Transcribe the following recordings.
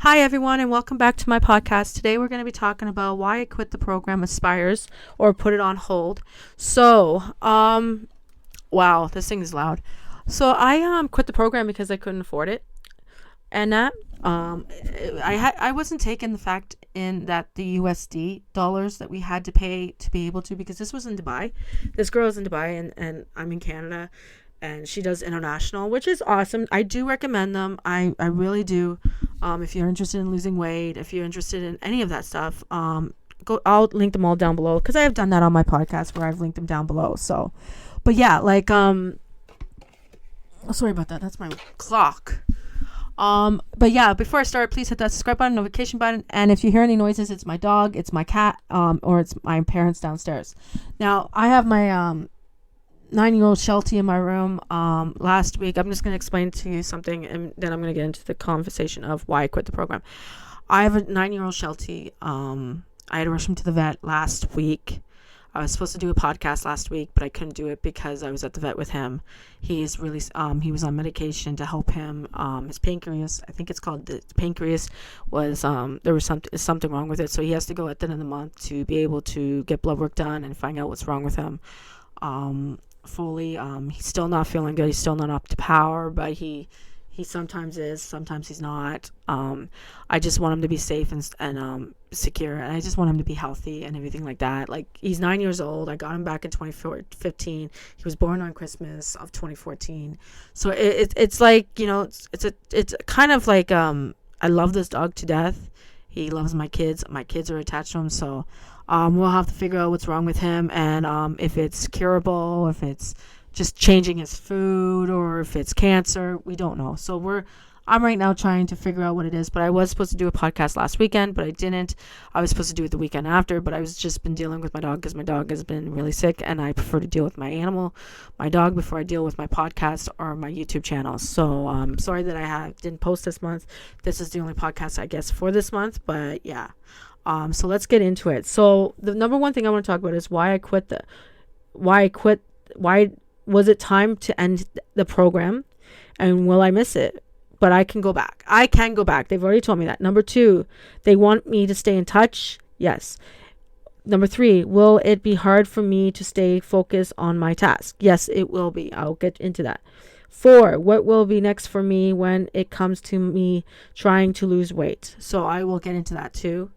Hi, everyone, and welcome back to my podcast. Today, we're going to be talking about why I quit the program Aspires or put it on hold. Wow, this thing is loud. So I quit the program because I couldn't afford it, and that I wasn't taking the fact in that the USD dollars that we had to pay to be able to, because this was in Dubai. This girl is in Dubai, and I'm in Canada, and she does international, which is awesome. I do recommend them. I really do. If you're interested in losing weight, if you're interested in any of that stuff, I'll link them all down below, because I have done that on my podcast where I've linked them down below. So, but yeah, sorry about that. That's my clock. But yeah, before I start, please hit that subscribe button, notification button, and if you hear any noises, it's my dog, it's my cat, or it's my parents downstairs. Now, I have my 9-year-old Sheltie in my room. Last week, I'm just going to explain to you something, and then I'm going to get into the conversation of why I quit the program. I have a 9-year-old Sheltie. I had to rush him to the vet last week. I was supposed to do a podcast last week, but I couldn't do it because I was at the vet with him. He is really, he was on medication to help him. His pancreas, I think it's called the pancreas, was, there was something wrong with it. So he has to go at the end of the month to be able to get blood work done and find out what's wrong with him. Fully. He's still not feeling good. He's still not up to power, but he sometimes is, sometimes he's not. I just want him to be safe and secure, and I just want him to be healthy and everything like that. Like, he's 9 years old. I got him back in 2015. He was born on Christmas of 2014. So it's like, it's kind of like, I love this dog to death. He loves my kids. My kids are attached to him. So we'll have to figure out what's wrong with him, and if it's curable, if it's just changing his food, or if it's cancer. We don't know. So I'm right now trying to figure out what it is. But I was supposed to do a podcast last weekend, but I didn't. I was supposed to do it the weekend after, but I was just been dealing with my dog, because my dog has been really sick, and I prefer to deal with my dog, before I deal with my podcast or my YouTube channel. So sorry that I didn't post this month. This is the only podcast, I guess, for this month. But yeah. So let's get into it. So the number one thing I want to talk about is why was it time to end the program, and will I miss it? But I can go back. They've already told me that. Number 2, they want me to stay in touch. Yes. Number 3, will it be hard for me to stay focused on my task? Yes, it will be. I'll get into that. 4, what will be next for me when it comes to me trying to lose weight? So I will get into that too.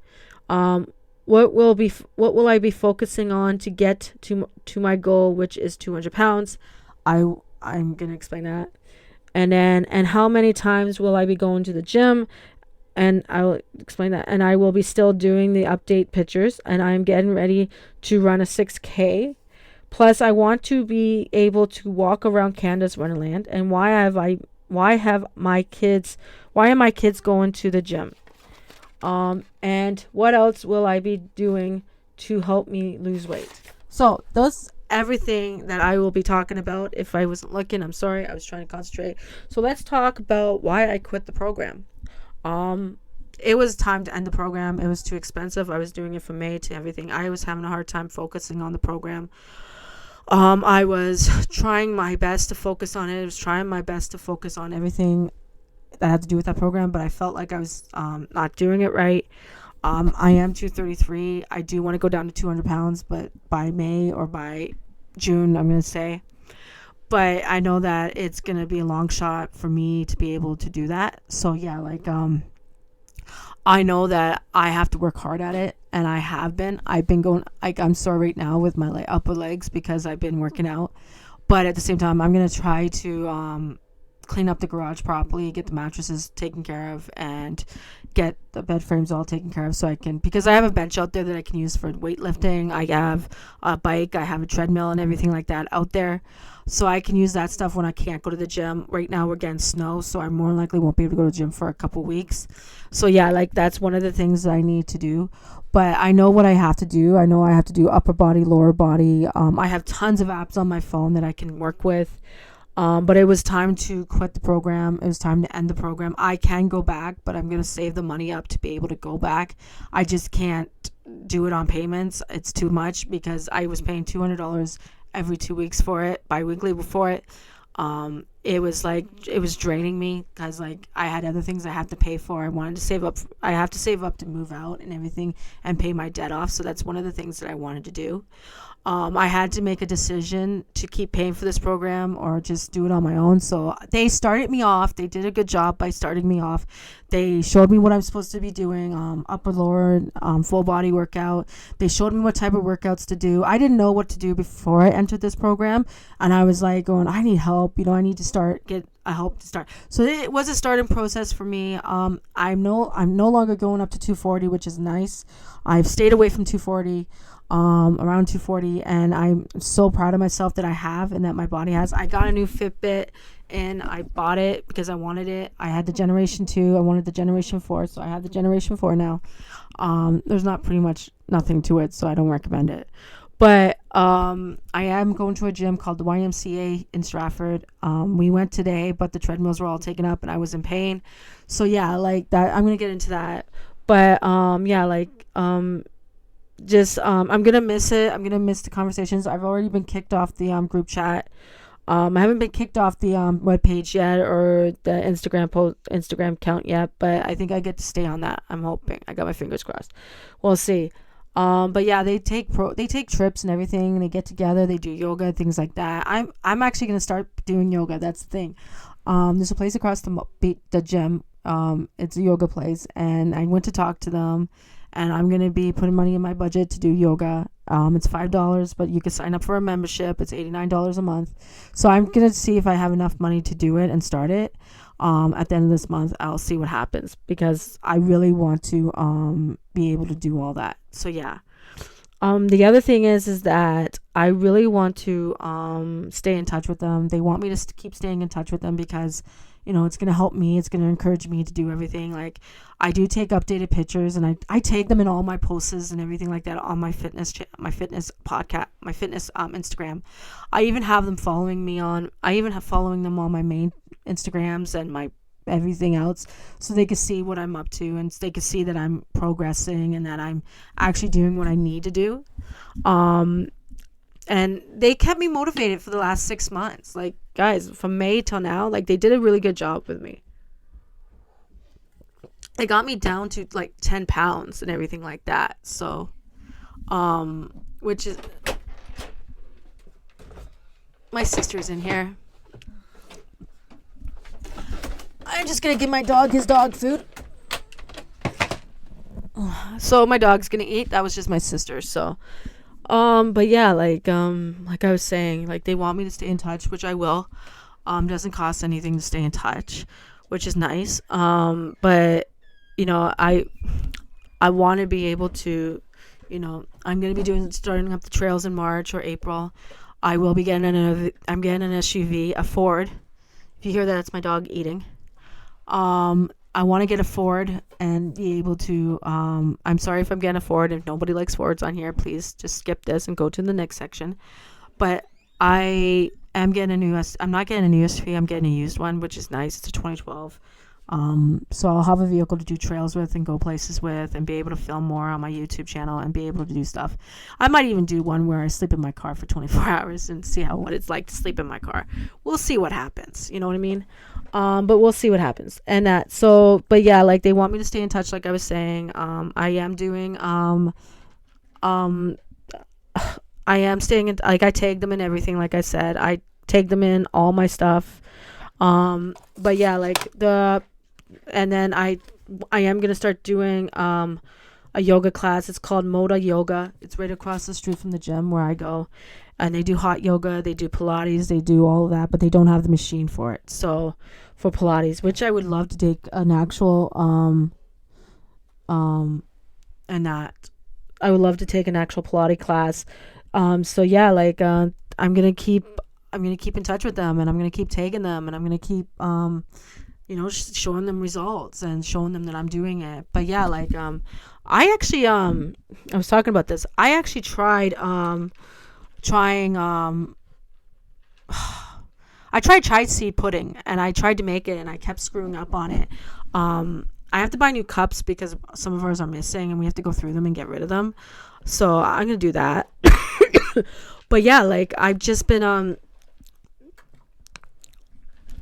What will I be focusing on to get to my goal, which is 200 pounds? I'm going to explain that. And how many times will I be going to the gym? And I will explain that. And I will be still doing the update pictures, and I'm getting ready to run a 6K. Plus, I want to be able to walk around Canada's Wonderland. And why are my kids going to the gym? And what else will I be doing to help me lose weight? So that's everything that I will be talking about. If I wasn't looking, I'm sorry. I was trying to concentrate. So let's talk about why I quit the program. It was time to end the program. It was too expensive. I was doing it from May to everything. I was having a hard time focusing on the program. I was trying my best to focus on it. I was trying my best to focus on everything that had to do with that program, but I felt like I was not doing it right. I am 233. I do want to go down to 200 pounds, but by May or by June, I'm going to say. But I know that it's going to be a long shot for me to be able to do that. So yeah, I know that I have to work hard at it, and I have been. I've been going, I'm sore right now with my upper legs because I've been working out. But at the same time, I'm going to try to clean up the garage properly, get the mattresses taken care of, and get the bed frames all taken care of, so I can, because I have a bench out there that I can use for weightlifting. I have a bike, I have a treadmill and everything like that out there, so I can use that stuff when I can't go to the gym. Right now we're getting snow, so I more likely won't be able to go to the gym for a couple weeks. So yeah, that's one of the things that I need to do. But I know what I have to do. I know I have to do upper body, lower body. I have tons of apps on my phone that I can work with. But it was time to quit the program. It was time to end the program. I can go back, but I'm going to save the money up to be able to go back. I just can't do it on payments. It's too much, because I was paying $200 every 2 weeks for it, bi-weekly before it. It was like it was draining me because like I had other things I have to pay for. I wanted to save up. I have to save up to move out and everything and pay my debt off. So that's one of the things that I wanted to do. I had to make a decision to keep paying for this program or just do it on my own. So they started me off. They did a good job by starting me off. They showed me what I'm supposed to be doing, upper lower, full body workout. They showed me what type of workouts to do. I didn't know what to do before I entered this program. And I was like going, I need help. I need to get a help to start. So it was a starting process for me. I'm no longer going up to 240, which is nice. I've stayed away from 240. Around 240, and I'm so proud of myself that I have and that my body has. I got a new Fitbit and I bought it because I wanted it. I had the Generation 2, I wanted the Generation 4, so I have the Generation 4 now. There's not pretty much nothing to it, so I don't recommend it. But I am going to a gym called the YMCA in Stratford. We went today, but the treadmills were all taken up and I was in pain. So yeah, like that, I'm gonna get into that. But yeah, like I'm gonna miss it. I'm gonna miss the conversations. I've already been kicked off the group chat. I haven't been kicked off the webpage yet or the Instagram account yet, but I think I get to stay on that. I'm hoping. I got my fingers crossed. We'll see. But yeah, they take trips and everything, and they get together. They do yoga, things like that. I'm actually gonna start doing yoga. That's the thing. There's a place across the gym. It's a yoga place, and I went to talk to them. And I'm going to be putting money in my budget to do yoga. It's $5, but you can sign up for a membership. It's $89 a month. So I'm going to see if I have enough money to do it and start it. At the end of this month, I'll see what happens because I really want to be able to do all that. So yeah. The other thing is that I really want to stay in touch with them. They want me to keep staying in touch with them because it's going to help me. It's going to encourage me to do everything. Like I do take updated pictures and I tag them in all my posts and everything like that on my fitness podcast, my fitness Instagram. I even have them following them on my main Instagrams and my everything else so they can see what I'm up to and they can see that I'm progressing and that I'm actually doing what I need to do. And they kept me motivated for the last 6 months. Like, guys, from May till now, like, they did a really good job with me. They got me down to, like, 10 pounds and everything like that. So, which is... My sister's in here. I'm just going to give my dog his dog food. So, my dog's going to eat. That was just my sister, so... but yeah, like I was saying, like they want me to stay in touch, which I will. Doesn't cost anything to stay in touch, which is nice. But I want to be able to, I'm going to be starting up the trails in March or April. I will be getting I'm getting an SUV, a Ford. If you hear that, it's my dog eating. I want to get a Ford and be able to, I'm sorry if I'm getting a Ford. If nobody likes Fords on here, please just skip this and go to the next section. But I am getting I'm not getting a new SUV, I'm getting a used one, which is nice. It's a 2012. So I'll have a vehicle to do trails with and go places with and be able to film more on my YouTube channel and be able to do stuff. I might even do one where I sleep in my car for 24 hours and see what it's like to sleep in my car. We'll see what happens. You know what I mean? But we'll see what happens. And but yeah, like they want me to stay in touch, like I was saying. I am doing, I am staying in, like I tagged them in everything, like I said. I tagged them in all my stuff. But yeah, like and then I am going to start doing, a yoga class. It's called Moda Yoga. It's right across the street from the gym where I go. And they do hot yoga, they do Pilates, they do all of that, but they don't have the machine for it. So for Pilates, which I would love to take an actual I would love to take an actual Pilates class. So yeah, like I'm gonna keep in touch with them, and I'm gonna keep tagging them, and I'm gonna keep showing them results and showing them that I'm doing it. But yeah, like I actually I was talking about this. I actually tried I tried chai seed pudding, and I tried to make it, and I kept screwing up on it. I have to buy new cups because some of ours are missing, and we have to go through them and get rid of them. So I'm gonna do that. But yeah, like I've just been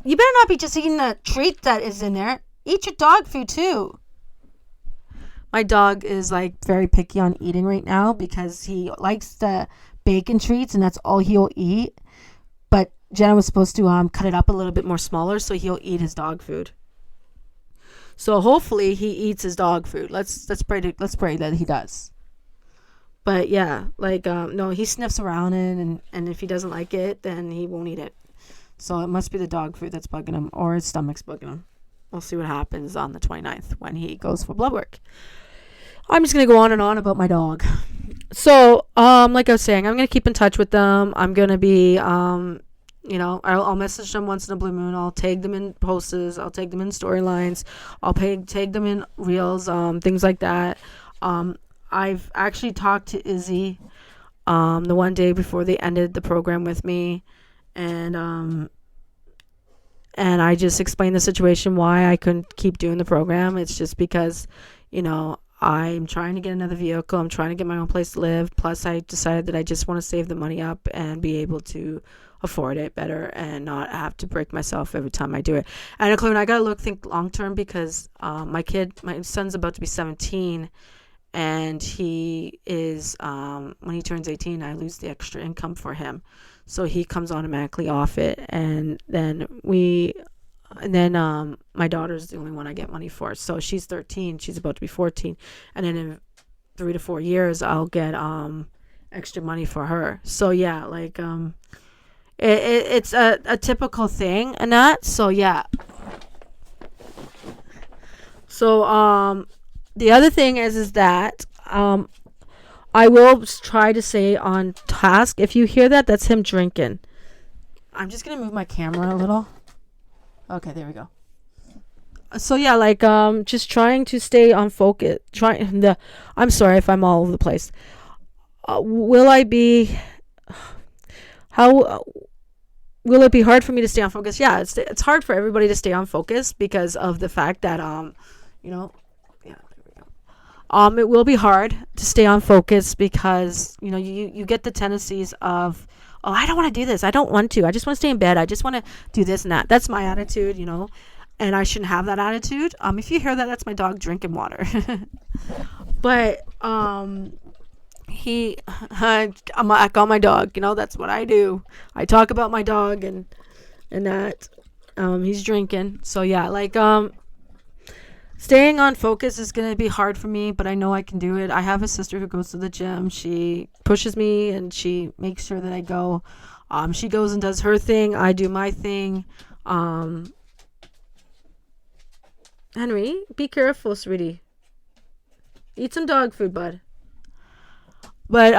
You better not be just eating the treat that is in there. Eat your dog food too. My dog is like very picky on eating right now because he likes the bacon treats and that's all he'll eat. But Jenna was supposed to cut it up a little bit more smaller so he'll eat his dog food. So hopefully he eats his dog food. Let's pray that he does. But yeah, like no, he sniffs around it, and if he doesn't like it, then he won't eat it. So it must be the dog food that's bugging him, or his stomach's bugging him. We'll see what happens on the 29th when he goes for blood work. I'm just gonna go on and on about my dog. So like I was saying, I'm gonna keep in touch with them. I'm gonna be I'll message them once in a blue moon. I'll tag them in posts. I'll tag them in storylines. I'll tag them in reels, things like that. I've actually talked to Izzy the one day before they ended the program with me, and I just explained the situation, why I couldn't keep doing the program. It's just because, I'm trying to get another vehicle. I'm trying to get my own place to live. Plus, I decided that I just want to save the money up and be able to afford it better and not have to break myself every time I do it. And I gotta think long term because my son's about to be 17, and he is when he turns 18, I lose the extra income for him, so he comes automatically off it, and then my daughter's the only one I get money for. So she's 13, she's about to be 14, and then in 3 to 4 years I'll get extra money for her. So yeah, like it's a typical thing and that. So yeah. So the other thing is that I will try to stay on task. If you hear that, that's him drinking. I'm just gonna move my camera a little. Okay, there we go. So yeah, like just trying to stay on focus. I'm sorry if I'm all over the place. Will it be hard for me to stay on focus? Yeah, it's hard for everybody to stay on focus because of the fact that yeah, there we go. It will be hard to stay on focus because you get the tendencies of, oh, I don't want to do this. I don't want to. I just want to stay in bed. I just want to do this and that. That's my attitude, and I shouldn't have that attitude. If you hear that, that's my dog drinking water. But I call my dog. That's what I do. I talk about my dog and that. He's drinking. So yeah, like staying on focus is going to be hard for me, but I know I can do it. I have a sister who goes to the gym. She pushes me and she makes sure that I go. She goes and does her thing. I do my thing. Henry, be careful, sweetie. Eat some dog food, bud. But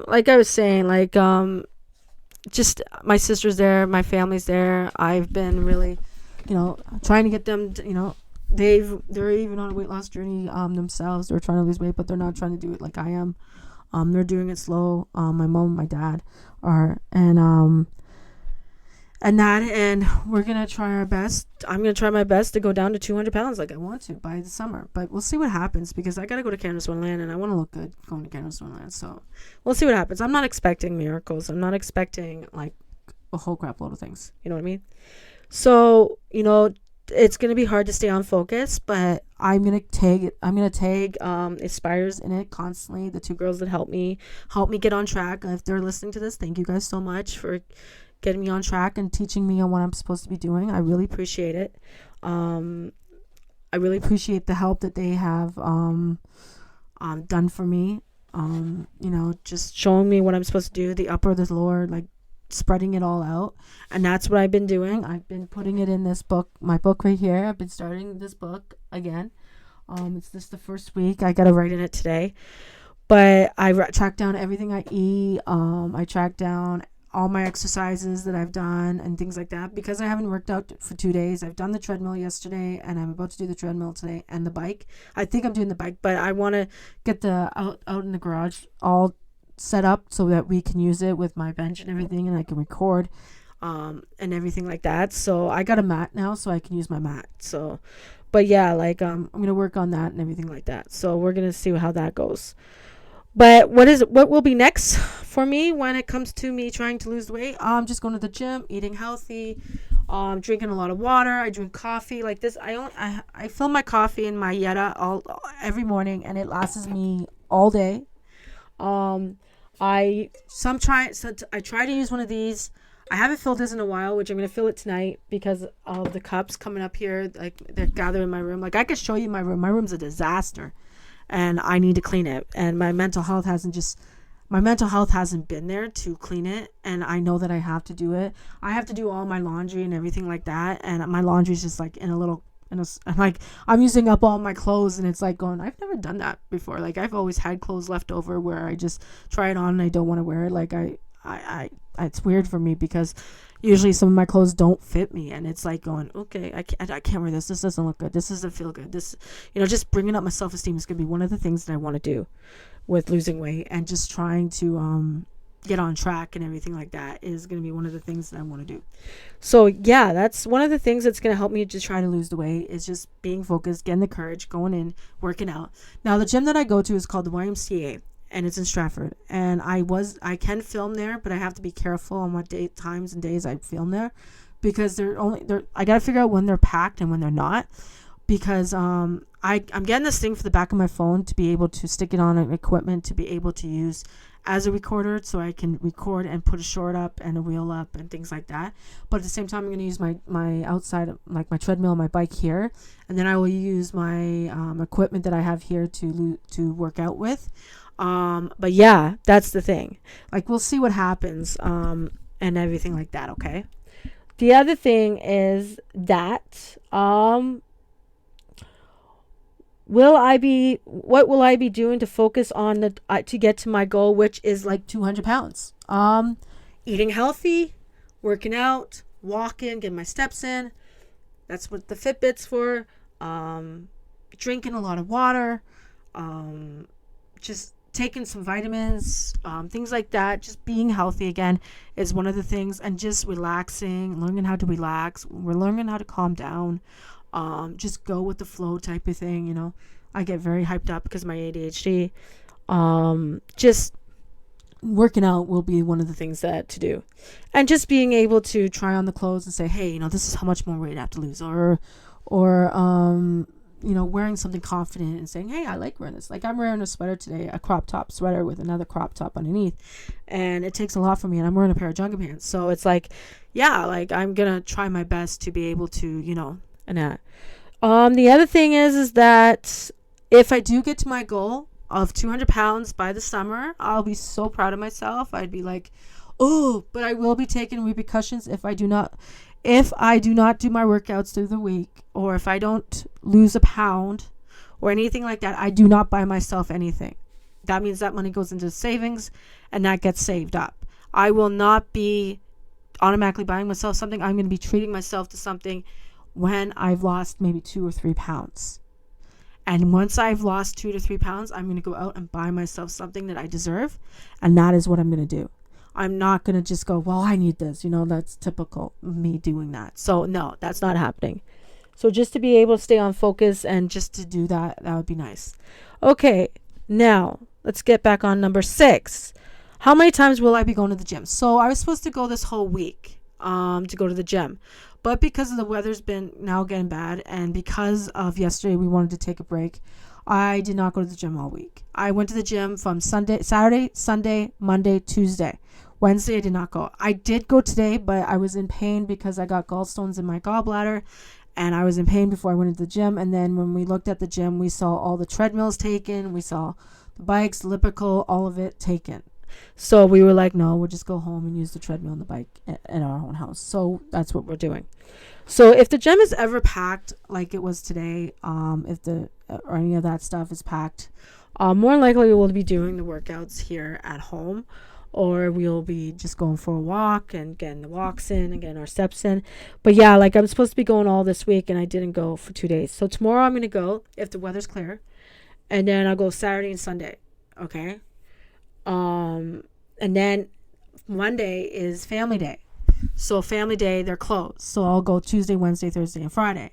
like I was saying, like just my sister's there, my family's there. I've been really, trying to get them to, they're even on a weight loss journey themselves. They're trying to lose weight, but they're not trying to do it like I am. They're doing it slow. My mom and my dad are, and we're gonna try our best. I'm gonna try my best to go down to 200 pounds like I want to by the summer, but we'll see what happens because I gotta go to Canada's Wonderland and I want to look good going to Canada's Wonderland. So we'll see what happens. I'm not expecting miracles. I'm not expecting like a whole crap load of things. You know what I mean? So it's gonna be hard to stay on focus, but I'm gonna tag Aspires in it constantly. The two girls that help me get on track. If they're listening to this, thank you guys so much for getting me on track and teaching me on what I'm supposed to be doing. I really appreciate it. I really appreciate the help that they have done for me. Just showing me what I'm supposed to do, the upper, the lower, like spreading it all out. And that's what I've been doing. I've been putting it in this book, my book right here. I've been starting this book again. It's just the first week. I got to write in it today. But I tracked down everything I eat. I tracked down all my exercises that I've done and things like that because I haven't worked out for 2 days. I've done the treadmill yesterday and I'm about to do the treadmill today and the bike. I think I'm doing the bike, but I want to get the out in the garage all set up so that we can use it with my bench and everything, and I can record and everything like that. So I got a mat now so I can use my mat. So but yeah, like I'm gonna work on that and everything like that. So we're gonna see how that goes. But what will be next for me when it comes to me trying to lose weight? I'm just going to the gym, eating healthy, Drinking a lot of water. I drink coffee like this. I fill my coffee in my Yeta every morning, and it lasts me all day. Um, I try to use one of these. I haven't filled this in a while, which I'm gonna fill it tonight because of the cups coming up here. Like they're gathered in my room. Like I could show you my room. My room's a disaster, and I need to clean it. And my mental health hasn't been there to clean it, and I know that I have to do it. I have to do all my laundry and everything like that, and my laundry's just like I'm using up all my clothes, and it's like going, I've never done that before. Like I've always had clothes left over where I just try it on and I don't want to wear it. Like I it's weird for me because usually some of my clothes don't fit me, and it's like going, okay, I can't wear this. This doesn't look good. This doesn't feel good. This, just bringing up my self-esteem is going to be one of the things that I want to do with losing weight, and just trying to get on track and everything like that is going to be one of the things that I want to do. So yeah, that's one of the things that's going to help me just try to lose the weight, is just being focused, getting the courage, going in, working out. Now the gym that I go to is called the YMCA, and it's in Stratford, and I can film there, but I have to be careful on what times and days I film there, because I got to figure out when they're packed and when they're not, because I'm getting this thing for the back of my phone to be able to stick it on an equipment to be able to use as a recorder, so I can record and put a short up and a reel up and things like that. But at the same time, I'm going to use my outside, like my treadmill and my bike here, and then I will use my equipment that I have here to work out with. But yeah, that's the thing. Like we'll see what happens and everything like that, okay? The other thing is that what will I be doing to focus on to get to my goal, which is like 200 pounds? Eating healthy, working out, walking, getting my steps in. That's what the Fitbit's for. Drinking a lot of water, just taking some vitamins, things like that. Just being healthy again is one of the things, and just relaxing, learning how to relax. We're learning how to calm down. Just go with the flow type of thing. I get very hyped up because of my ADHD. Just working out will be one of the things to do, and just being able to try on the clothes and say, hey, this is how much more weight I have to lose, or wearing something confident and saying, hey, I like wearing this. Like I'm wearing a sweater today, a crop top sweater with another crop top underneath, and it takes a lot from me, and I'm wearing a pair of jogger pants. So it's like, yeah, like I'm gonna try my best to be able to, and that. The other thing is that if I do get to my goal of 200 pounds by the summer, I'll be so proud of myself. I'd be like, oh, but I will be taking repercussions if I do not do my workouts through the week, or if I don't lose a pound or anything like that. I do not buy myself anything. That means that money goes into savings, and that gets saved up. I will not be automatically buying myself something. I'm going to be treating myself to something when I've lost maybe 2 or 3 pounds. And once I've lost 2 to 3 pounds, I'm going to go out and buy myself something that I deserve. And that is what I'm going to do. I'm not going to just go, well, I need this. That's typical of me doing that. So no, that's not happening. So just to be able to stay on focus and just to do that would be nice. Okay, now let's get back on number 6. How many times will I be going to the gym? So I was supposed to go this whole week to go to the gym. But because of the weather's been now getting bad, and because of yesterday we wanted to take a break, I did not go to the gym all week. I went to the gym from Saturday, Sunday, Monday, Tuesday. Wednesday I did not go. I did go today, but I was in pain because I got gallstones in my gallbladder, and I was in pain before I went into the gym. And then when we looked at the gym, we saw all the treadmills taken, we saw the bikes, elliptical, all of it taken. So we were like, no, we'll just go home and use the treadmill and the bike at our own house. So that's what we're doing. So if the gym is ever packed like it was today, or any of that stuff is packed, more likely we'll be doing the workouts here at home, or we'll be just going for a walk and getting the walks in and getting our steps in. But yeah, like I'm supposed to be going all this week, and I didn't go for 2 days. So tomorrow I'm going to go if the weather's clear, and then I'll go Saturday and Sunday. Okay. And then Monday is family day. So family day, they're closed. So I'll go Tuesday, Wednesday, Thursday, and Friday.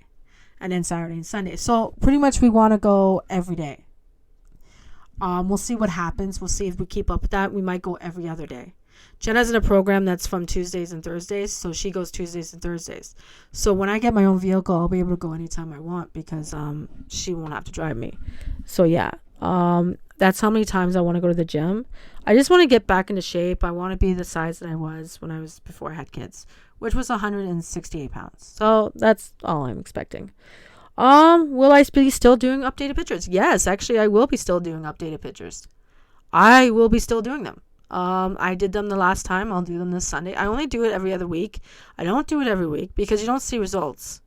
And then Saturday and Sunday. So pretty much we want to go every day. We'll see what happens. We'll see if we keep up with that. We might go every other day. Jen has a program that's from Tuesdays and Thursdays, so she goes Tuesdays and Thursdays. So when I get my own vehicle, I'll be able to go anytime I want because she won't have to drive me. So yeah, that's how many times I want to go to the gym. I just want to get back into shape. I want to be the size that I was when I was before I had kids, which was 168 pounds. So that's all I'm expecting. Will I be still doing updated pictures? Yes, actually, I will be still doing updated pictures. I will be still doing them. I did them the last time. I'll do them this Sunday. I only do it every other week. I don't do it every week because you don't see results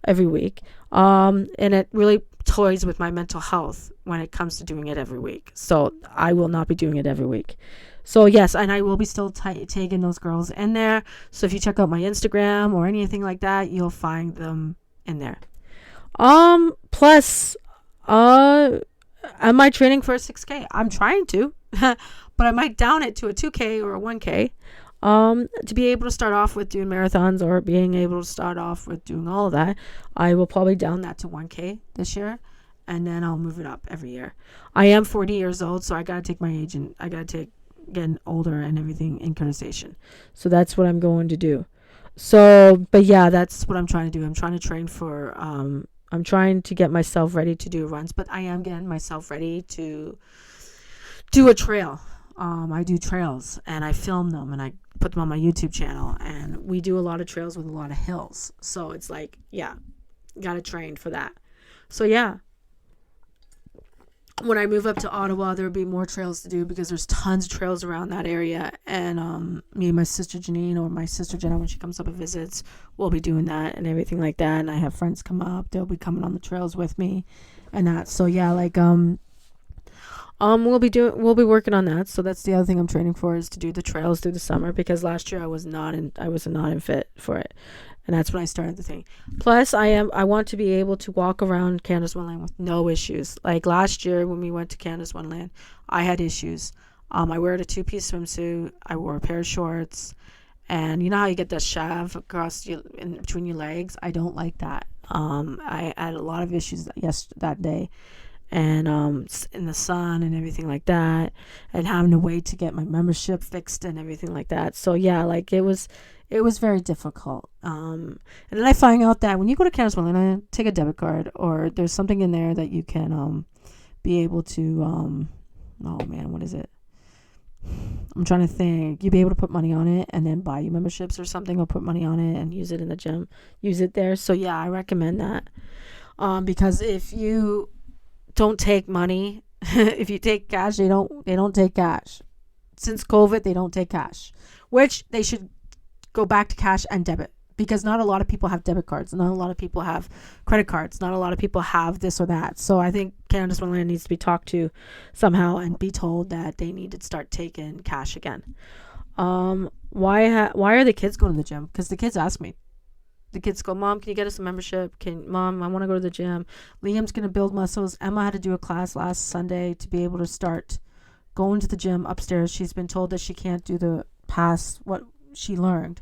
every week. And it really toys with my mental health when it comes to doing it every week. So I will not be doing it every week. So yes, and I will be still tagging those girls in there. So if you check out my Instagram or anything like that, you'll find them in there. Plus, am I training for a 6K? I'm trying to, but I might down it to a 2K or a 1K. To be able to start off with doing marathons or being able to start off with doing all of that, I will probably down that to 1K this year, and then I'll move it up every year. I am 40 years old, so I gotta take my age and I gotta take getting older and everything in consideration. So that's what I'm going to do. So, but yeah, that's what I'm trying to do. I'm trying to train for, I'm trying to get myself ready to do runs, but I am getting myself ready to do a trail. I do trails and I film them and I put them on my YouTube channel, and we do a lot of trails with a lot of hills. So it's like, yeah, gotta train for that. So yeah, when I move up to Ottawa, there'll be more trails to do because there's tons of trails around that area. And me and my sister Janine or my sister Jenna, when she comes up and visits, we'll be doing that and everything like that. And I have friends come up; they'll be coming on the trails with me, and that. So yeah, like we'll be working on that. So that's the other thing I'm training for, is to do the trails through the summer, because last year I was not in fit for it. And that's when I started the thing. Plus, I want to be able to walk around Canada's Wonderland with no issues. Like last year when we went to Canada's Wonderland, I had issues. I wore a 2-piece swimsuit. I wore a pair of shorts. And you know how you get that shave across in between your legs? I don't like that. I had a lot of issues that day. And in the sun and everything like that, and having to wait to get my membership fixed and everything like that. So yeah, like it was very difficult. And then I find out that when you go to Canada's Wonderland, take a debit card, or there's something in there that you can be able to oh man, what is it? I'm trying to think. You'll be able to put money on it and then buy you memberships or something, or put money on it and use it in the gym, use it there. So yeah, I recommend that. Because if you don't take money, if you take cash, they don't take cash. Since COVID, they don't take cash, which they should go back to cash and debit, because not a lot of people have debit cards, not a lot of people have credit cards, not a lot of people have this or that. So I think Canada's Wonderland needs to be talked to somehow and be told that they need to start taking cash again. Why are the kids going to the gym? Because the kids ask me. The kids go, Mom, can you get us a membership? Mom, I want to go to the gym. Liam's going to build muscles. Emma had to do a class last Sunday to be able to start going to the gym upstairs. She's been told that she can't do the past what she learned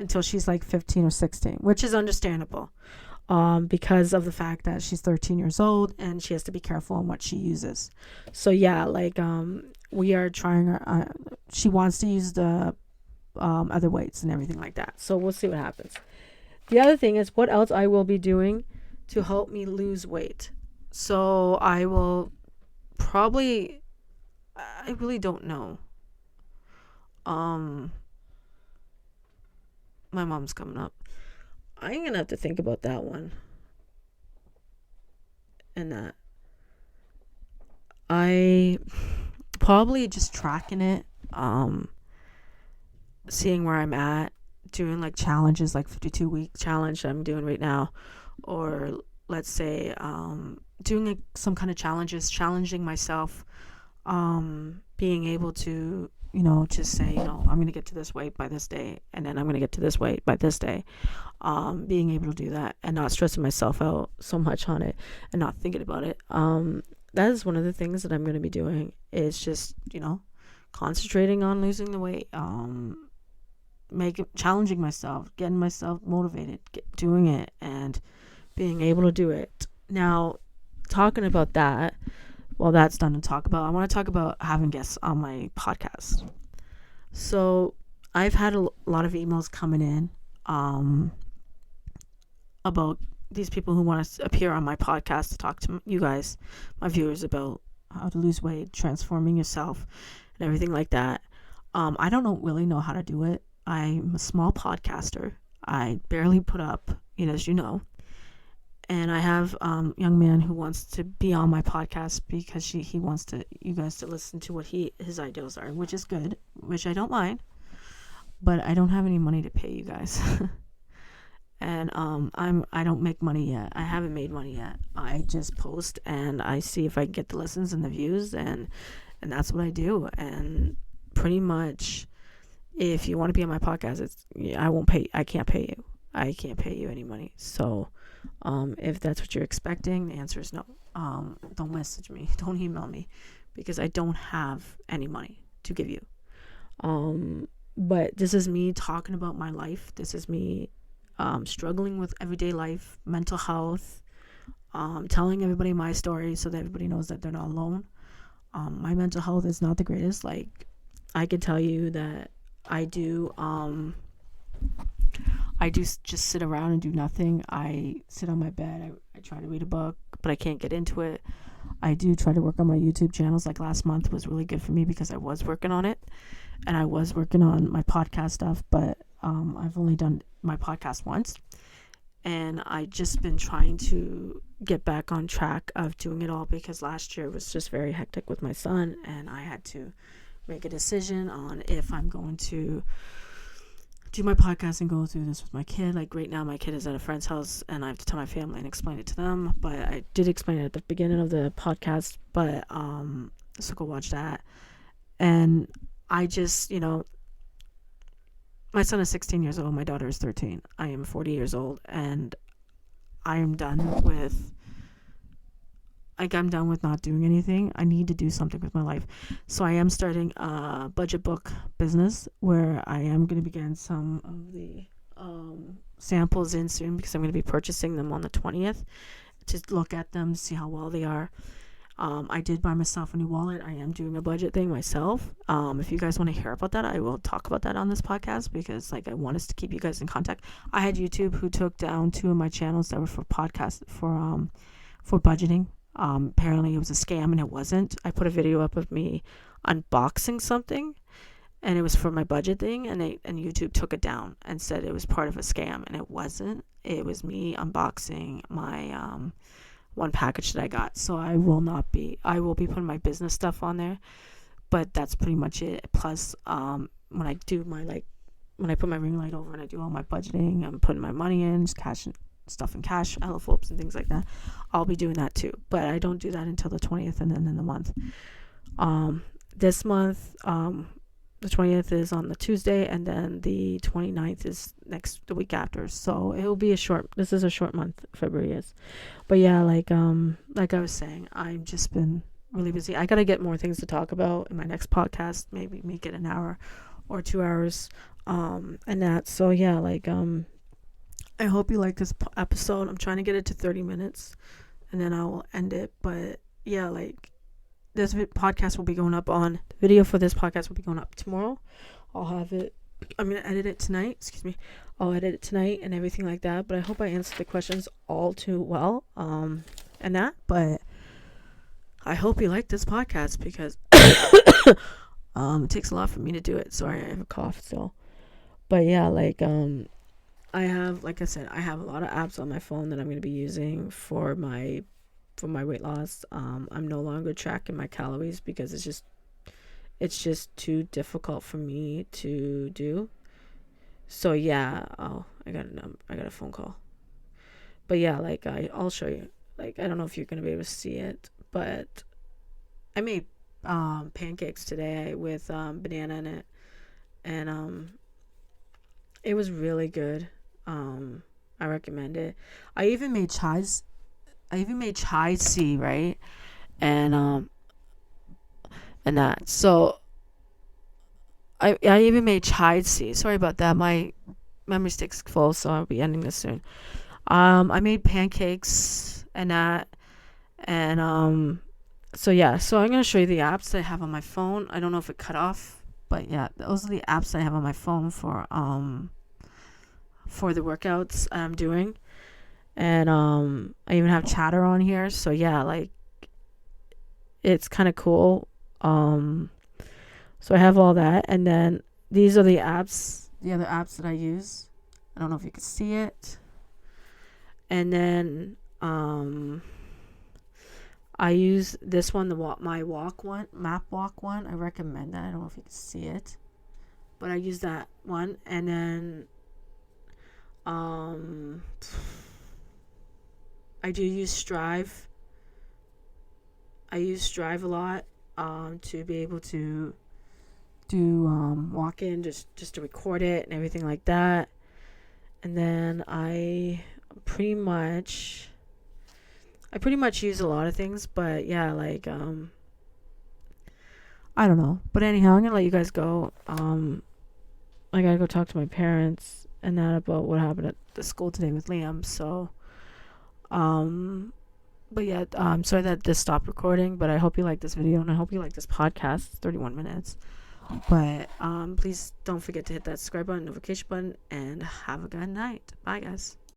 until she's like 15 or 16, which is understandable, because of the fact that she's 13 years old and she has to be careful on what she uses. So yeah, like we are trying she wants to use the other weights and everything like that. So we'll see what happens. The other thing is what else I will be doing to help me lose weight. So I will probably, I really don't know. My mom's coming up. I'm going to have to think about that one. And that. I probably just tracking it, seeing where I'm at, doing like challenges, like 52-week challenge I'm doing right now, or let's say doing like some kind of challenges, challenging myself, being able to, just say, I'm going to get to this weight by this day, and then I'm going to get to this weight by this day. Being able to do that and not stressing myself out so much on it and not thinking about it. That is one of the things that I'm going to be doing, is just, concentrating on losing the weight, challenging myself, getting myself motivated, doing it, and being able to do it. Now, talking about that, well, that's done to talk about. I want to talk about having guests on my podcast. So I've had a lot of emails coming in about these people who want to appear on my podcast to talk to you guys, my viewers, about how to lose weight, transforming yourself, and everything like that. I don't really know how to do it. I'm a small podcaster. I barely put up, as you know. And I have a young man who wants to be on my podcast because he wants you guys to listen to what his ideals are, which is good, which I don't mind. But I don't have any money to pay you guys. And I don't make money yet. I haven't made money yet. I just post and I see if I can get the listens and the views, and that's what I do. And pretty much, if you want to be on my podcast, I can't pay you. I can't pay you any money. So if that's what you're expecting, the answer is no. Don't message me. Don't email me, because I don't have any money to give you. But this is me talking about my life. This is me struggling with everyday life, mental health, telling everybody my story so that everybody knows that they're not alone. My mental health is not the greatest. Like, I can tell you that I do just sit around and do nothing. I sit on my bed. I try to read a book, but I can't get into it. I do try to work on my YouTube channels. Like last month was really good for me because I was working on it, and I was working on my podcast stuff, but I've only done my podcast once, and I just been trying to get back on track of doing it all, because last year was just very hectic with my son, and I had to make a decision on if I'm going to do my podcast and go through this with my kid. Like right now, my kid is at a friend's house, and I have to tell my family and explain it to them. But I did explain it at the beginning of the podcast. But so go watch that. And I just, my son is 16 years old. My daughter is 13. I am 40 years old, and I am done with. I'm done with not doing anything. I need to do something with my life. So I am starting a budget book business where I am going to begin some of the samples in soon, because I'm going to be purchasing them on the 20th to look at them, see how well they are. I did buy myself a new wallet. I am doing a budget thing myself. If you guys want to hear about that, I will talk about that on this podcast, because I want us to keep you guys in contact. I had YouTube who took down 2 of my channels that were for podcast for budgeting. Apparently it was a scam, and it wasn't. I put a video up of me unboxing something, and it was for my budget thing, and YouTube took it down and said it was part of a scam, and it wasn't. It was me unboxing my one package that I got. So I will be putting my business stuff on there, but that's pretty much it. Plus when I do when I put my ring light over and I do all my budgeting, I'm putting my money in, just stuff in cash, envelopes and things like that. I'll be doing that too, but I don't do that until the 20th, and then in the month. This month, the 20th is on the Tuesday, and then the 29th is the week after. So it will be this is a short month, February is. But yeah, like I was saying, I've just been really busy. I got to get more things to talk about in my next podcast, maybe make it an hour or 2 hours, and that. So yeah, I hope you like this episode. I'm trying to get it to 30 minutes, and then I will end it. But yeah, this podcast will be going up the video for this podcast will be going up tomorrow. I'll have it. I'm going to edit it tonight. Excuse me. I'll edit it tonight and everything like that. But I hope I answered the questions all too well. And that. But I hope you like this podcast, because it takes a lot for me to do it. Sorry, I have a cough still. But yeah, I have, like I said, I have a lot of apps on my phone that I'm going to be using for my weight loss. I'm no longer tracking my calories because it's just too difficult for me to do. So yeah, I got a phone call. But yeah, I'll show you. I don't know if you're going to be able to see it, but I made pancakes today with banana in it, and it was really good. I recommend it. I even made chai tea, right? And that. So I even made chai tea. Sorry about that. My memory stick's full, so I'll be ending this soon. I made pancakes and that, and so yeah. So I'm gonna show you the apps that I have on my phone. I don't know if it cut off But yeah, those are the apps I have on my phone for the workouts I'm doing. And I even have Chatter on here. So yeah, like it's kind of cool. So I have all that, and then these are the other apps that I use. I don't know if you can see it. And then I use this one, my walk one, map walk one. I recommend that. I don't know if you can see it, but I use that one. And then I do use Strive. I use Strive a lot to be able to do walk in, just to record it and everything like that. And then I pretty much use a lot of things, but yeah, like I don't know. But anyhow, I'm gonna let you guys go. I gotta go talk to my parents and that about what happened at the school today with Liam. So but yeah, I'm sorry that this stopped recording, but I hope you like this video and I hope you like this podcast. It's 31 minutes. But please don't forget to hit that subscribe button, notification button, and have a good night. Bye, guys.